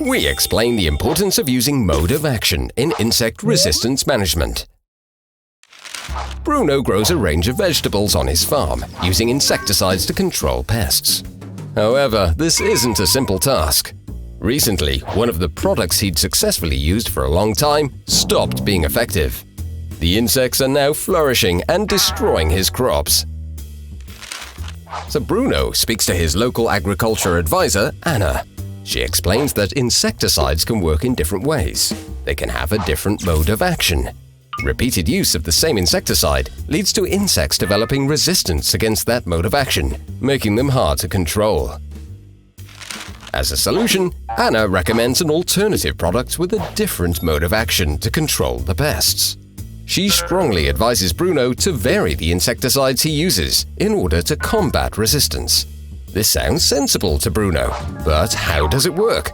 we explain the importance of using mode of action in insect resistance management. Bruno grows a range of vegetables on his farm, using insecticides to control pests. However, this isn't a simple task. Recently, one of the products he'd successfully used for a long time stopped being effective. The insects are now flourishing and destroying his crops. So Bruno speaks to his local agriculture advisor, Anna. She explains that insecticides can work in different ways. They can have a different mode of action. Repeated use of the same insecticide leads to insects developing resistance against that mode of action, making them hard to control. As a solution, Anna recommends an alternative product with a different mode of action to control the pests. She strongly advises Bruno to vary the insecticides he uses in order to combat resistance. This sounds sensible to Bruno, but how does it work?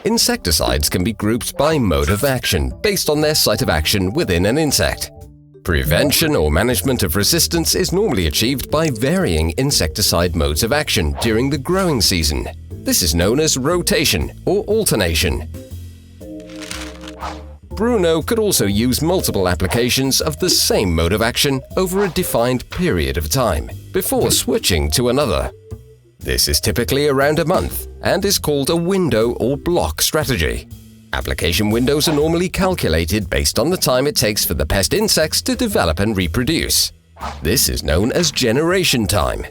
Insecticides can be grouped by mode of action based on their site of action within an insect. Prevention or management of resistance is normally achieved by varying insecticide modes of action during the growing season. This is known as rotation or alternation. Bruno could also use multiple applications of the same mode of action over a defined period of time before switching to another. This is typically around a month and is called a window or block strategy. Application windows are normally calculated based on the time it takes for the pest insects to develop and reproduce. This is known as generation time.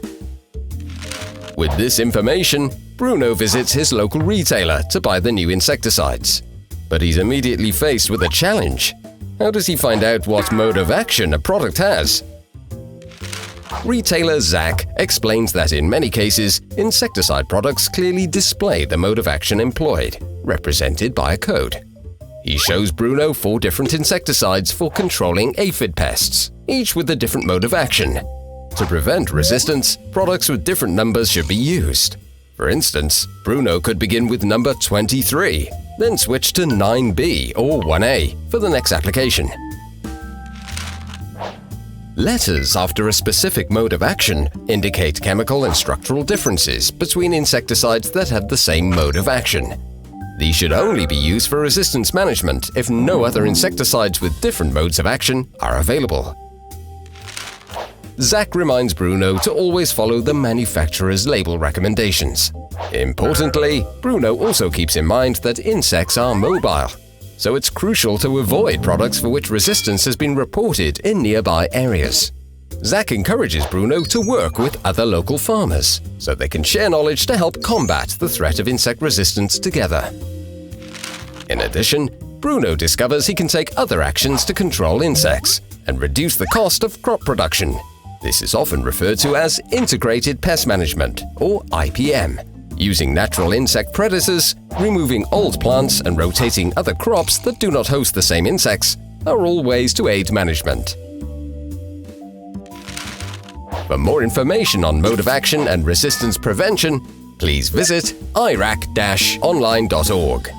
With this information, Bruno visits his local retailer to buy the new insecticides. But he's immediately faced with a challenge. How does he find out what mode of action a product has? Retailer Zach explains that in many cases, insecticide products clearly display the mode of action employed, represented by a code. He shows Bruno 4 different insecticides for controlling aphid pests, each with a different mode of action. To prevent resistance, products with different numbers should be used. For instance, Bruno could begin with number 23, then switch to 9B or 1A for the next application. Letters after a specific mode of action indicate chemical and structural differences between insecticides that have the same mode of action. These should only be used for resistance management if no other insecticides with different modes of action are available. Zach reminds Bruno to always follow the manufacturer's label recommendations. Importantly, Bruno also keeps in mind that insects are mobile, so it's crucial to avoid products for which resistance has been reported in nearby areas. Zach encourages Bruno to work with other local farmers so they can share knowledge to help combat the threat of insect resistance together. In addition, Bruno discovers he can take other actions to control insects and reduce the cost of crop production. This is often referred to as Integrated Pest Management, or IPM. Using natural insect predators, removing old plants and rotating other crops that do not host the same insects are all ways to aid management. For more information on mode of action and resistance prevention, please visit IRAC-online.org.